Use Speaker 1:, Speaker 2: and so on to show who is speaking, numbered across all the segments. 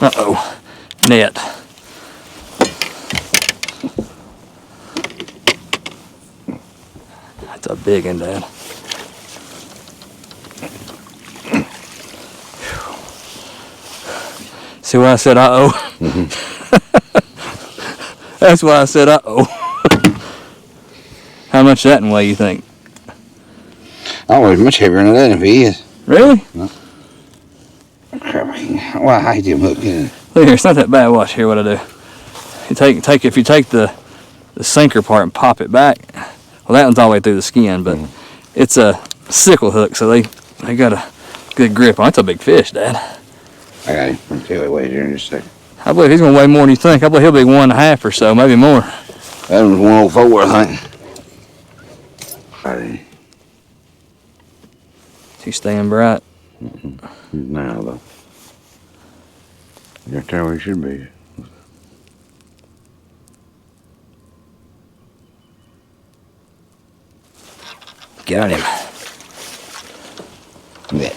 Speaker 1: Uh-oh. Net. That's a big one, Dad. See why I said uh-oh? That's why I said uh-oh. How much that in weigh, you think?
Speaker 2: Oh, it's much heavier than that if he is.
Speaker 1: Really?
Speaker 2: No. Crappie. Well, I hate him hook in.
Speaker 1: Look here, it's not that bad. Watch here what I do. If you take the sinker part and pop it back, well, that one's all the way through the skin, but it's a sickle hook, so they got a good grip on it. It's a big fish, Dad.
Speaker 2: I got him. I'll tell you what he weighs here in just a second.
Speaker 1: I believe he's gonna weigh more than you think. I believe he'll be 1.5 or so, maybe more.
Speaker 2: That one's 104, I think.
Speaker 1: He's staying bright.
Speaker 2: Now, though. You're right there where he should be.
Speaker 1: Got him.
Speaker 2: Yeah.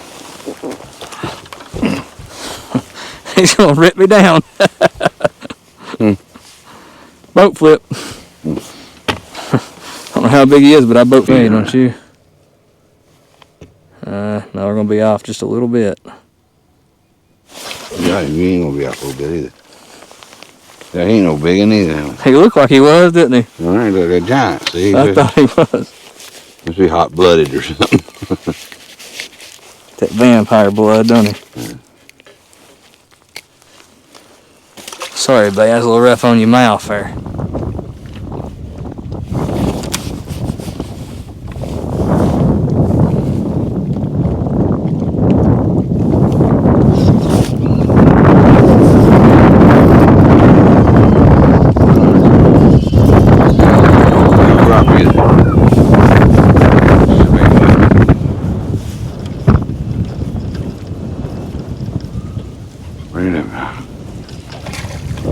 Speaker 1: He's gonna rip me down. Boat flip. I don't know how big he is, but I boat flip, don't you? No, we're gonna be off just a little bit.
Speaker 2: Yeah, you ain't gonna be out a little bit either. That ain't no big one either.
Speaker 1: He looked like he was, didn't he?
Speaker 2: All right, look, a giant. See,
Speaker 1: I thought he was.
Speaker 2: Must be hot-blooded or something.
Speaker 1: That vampire blood, don't he?
Speaker 2: Yeah.
Speaker 1: Sorry, babe, I was a little rough on your mouth there.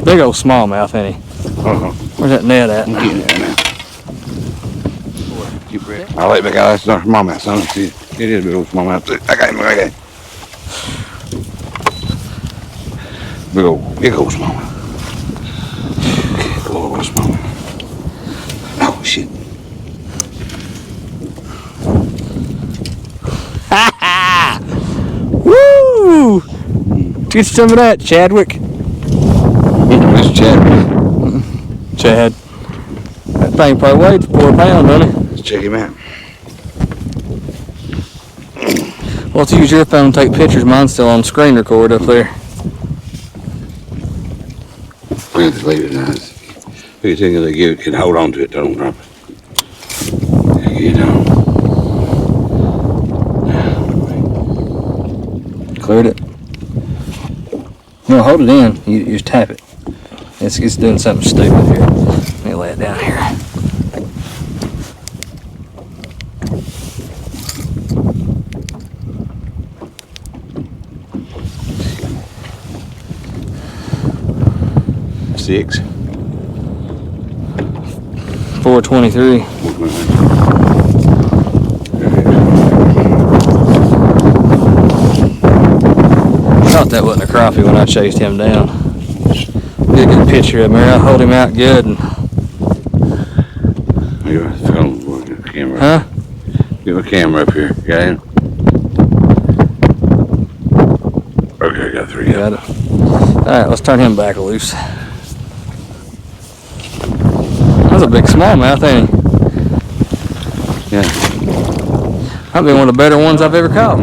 Speaker 1: Big old smallmouth, ain't he? Where's that net at?
Speaker 2: I'm getting there now. Keep ready. I'll let back out. That's not smallmouth, son. See, it is a big old smallmouth. I got him. Big old smallmouth. Big old smallmouth. Oh, shit.
Speaker 1: Woo! Get some of that, Chadwick.
Speaker 2: That's Chad.
Speaker 1: Chad. That thing probably weighs 4 pounds, doesn't it?
Speaker 2: Let's check him out.
Speaker 1: Well, let's use your phone to take pictures. Mine's still on screen record up there.
Speaker 2: We'll just leave it now. Who you think they give can hold on to it, don't drop it. You know.
Speaker 1: Cleared it. No, hold it in. You just tap it. It's doing something stupid here. Let me lay it down here.
Speaker 2: Six.
Speaker 1: 423. I thought that wasn't a crappie when I chased him down. Get a good picture of him here. I'll hold him out good. And
Speaker 2: Give a film, camera.
Speaker 1: huh?
Speaker 2: Give a camera up here. Got him? Okay, I got 3.
Speaker 1: Got it. Alright, let's turn him back loose. That's a big smallmouth, ain't he?
Speaker 2: Yeah.
Speaker 1: Might be one of the better ones I've ever caught.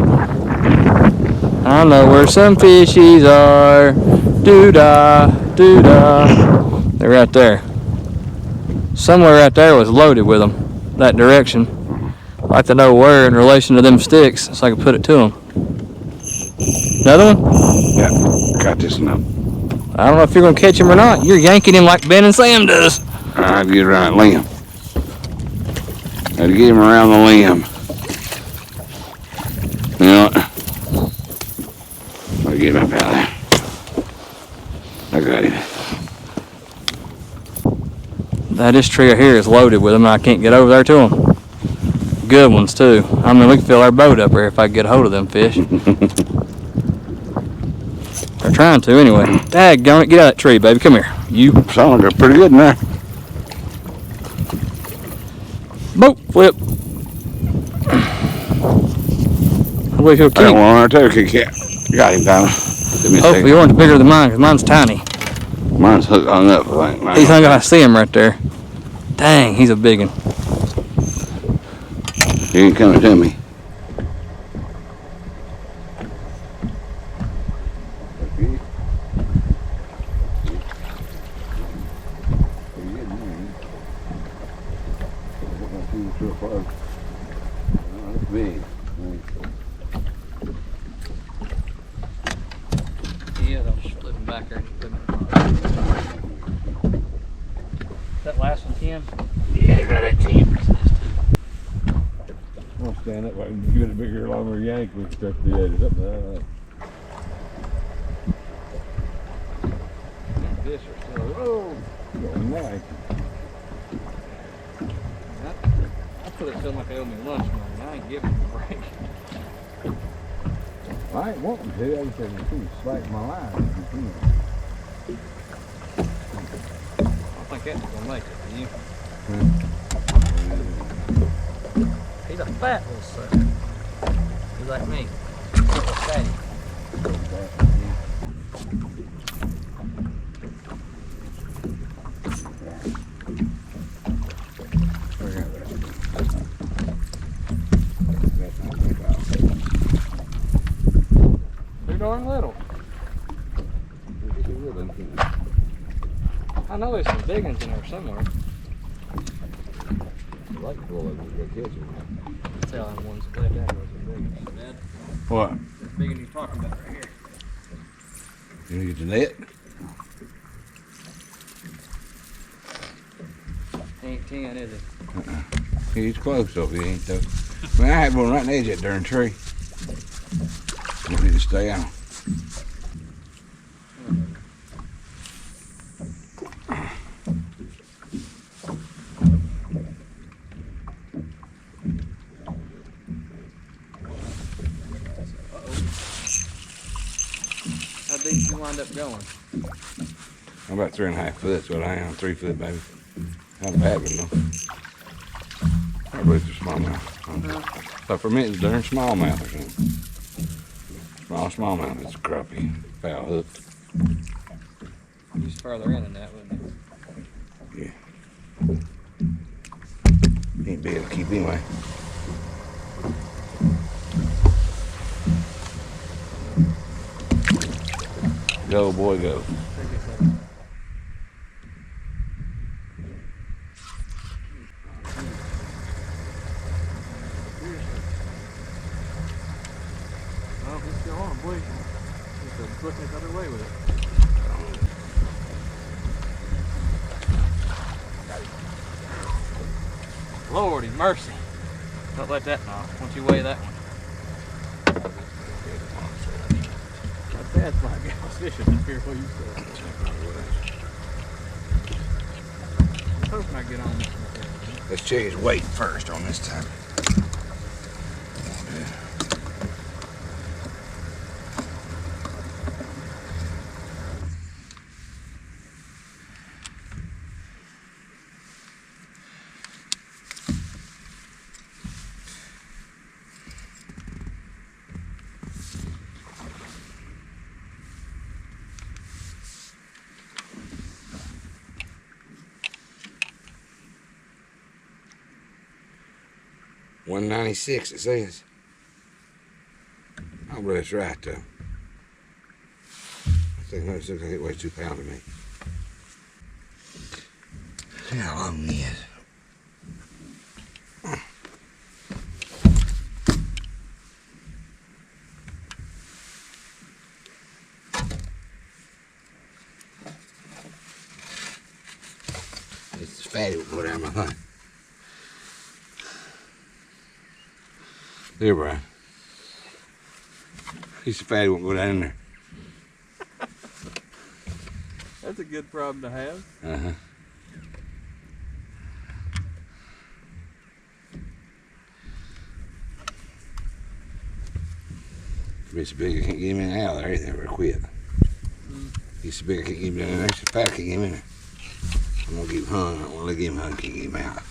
Speaker 1: I know where some fishies are. Doo-dah, doo-dah. They're right there. Somewhere right there was loaded with them. That direction. I'd like to know where in relation to them sticks so I can put it to them. Another one?
Speaker 2: Yeah. Got this one up.
Speaker 1: I don't know if you're going to catch him or not. You're yanking him like Ben and Sam does.
Speaker 2: I'll get around that limb. Got to get him around the limb. You know what? I'll get him up out of there. I got him.
Speaker 1: This tree right here is loaded with them and I can't get over there to them. Good ones too. I mean, we could fill our boat up here if I could get a hold of them fish. They're trying to anyway. Daggone it, get out of that tree, baby. Come here. You.
Speaker 2: Sound like they're pretty good in there.
Speaker 1: Boat flip. I wish he'll
Speaker 2: I got
Speaker 1: keep.
Speaker 2: one on there too. Got him, Tyler.
Speaker 1: Hopefully yours is bigger than mine, because mine's tiny.
Speaker 2: Mine's hung up, I think.
Speaker 1: He's hung up. I see him right there. Dang, he's a big one.
Speaker 2: He ain't coming to me.
Speaker 1: Yeah, I'm just flipping back there. That last one, Tim?
Speaker 2: Yeah, I got that team.
Speaker 3: I'll stand up. I can give it a bigger, longer yank. We can stretch the edges up there. Fish are still, oh, going nice.
Speaker 1: I put it feeling like they owe me lunch money. I ain't giving them a break.
Speaker 3: I ain't wanting to. I just said, you slack my line.
Speaker 1: I think that's gonna make it, do you? He's a fat little sucker. He's like me. Little fatty. Too darn little. I know there's some big ones in there somewhere.
Speaker 3: I like to pull over to go catch it.
Speaker 1: Tell them ones that left out was the big ones. Dad,
Speaker 2: What?
Speaker 1: this big one you're talking about right here.
Speaker 2: You need the net?
Speaker 1: Ain't 10, is it?
Speaker 2: He's close though, he ain't though. Man, I had one right on the edge of that darn tree. You need to stay out.
Speaker 1: How deep did you wind up going?
Speaker 2: I'm about 3.5 foot, that's what I am. 3 foot, baby. Not a bad one though. I believe it's a smallmouth. But for me, it's a darn smallmouth or something. Smallmouth. It's a crappie. Foul hooked.
Speaker 1: He's further in than that, wouldn't he?
Speaker 2: He ain't big able to keep anyway. Go, boy, go.
Speaker 1: Oh, he's still on, boy. He's looking the other way with it. Lordy mercy. Don't let that knock. Once you weigh that one. My dad's like, I was fishing up here where you said. I'm hoping I get on this one.
Speaker 2: Let's check his weight first on this time. $196 it says. I believe that's right though. I think it weighs 2 pounds to me. See how long he is. It's fatty will go down my hunt. There, Brian. He's so fatty won't go down in there.
Speaker 1: That's a good problem to have.
Speaker 2: Uh-huh. If it's big, I can't get him in and out of there. He'd never quit. He's He's so big I can't get him down there. He's so fat I can't get him in there. I'm gonna keep him hung. I don't wanna let him hung, can't get him out.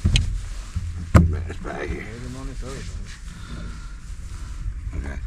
Speaker 2: Get him back this bag here. Okay.